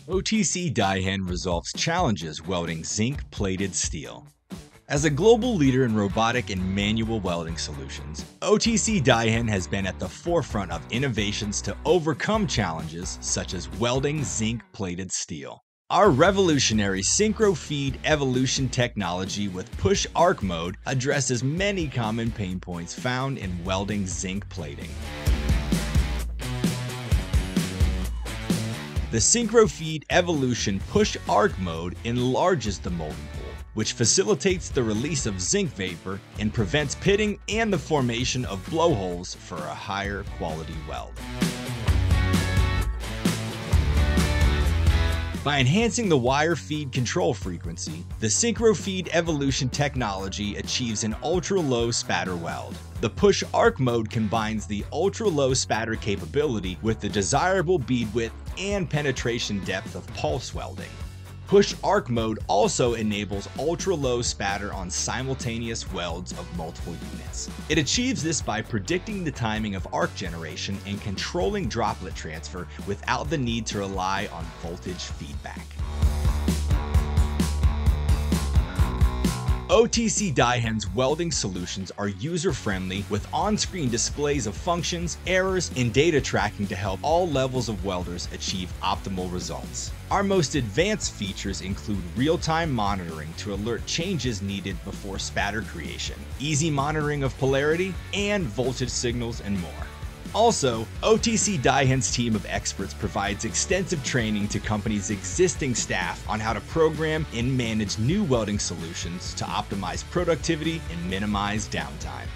OTC DAIHEN resolves challenges welding zinc-plated steel. As a global leader in robotic and manual welding solutions, OTC DAIHEN has been at the forefront of innovations to overcome challenges such as welding zinc-plated steel. Our revolutionary synchro feed evolution technology with push arc mode addresses many common pain points found in welding zinc plating. The synchro feed evolution push arc mode enlarges the molding pool, which facilitates the release of zinc vapor and prevents pitting and the formation of blowholes for a higher quality weld. By enhancing the wire feed control frequency, the synchro feed evolution technology achieves an ultra-low spatter weld. The push arc mode combines the ultra-low spatter capability with the desirable bead width and penetration depth of pulse welding. Push arc mode also enables ultra-low spatter on simultaneous welds of multiple units. It achieves this by predicting the timing of arc generation and controlling droplet transfer without the need to rely on voltage feedback. OTC DAIHEN's welding solutions are user-friendly with on-screen displays of functions, errors, and data tracking to help all levels of welders achieve optimal results. Our most advanced features include real-time monitoring to alert changes needed before spatter creation, easy monitoring of polarity, and voltage signals, and more. Also, OTC DAIHEN's team of experts provides extensive training to companies' existing staff on how to program and manage new welding solutions to optimize productivity and minimize downtime.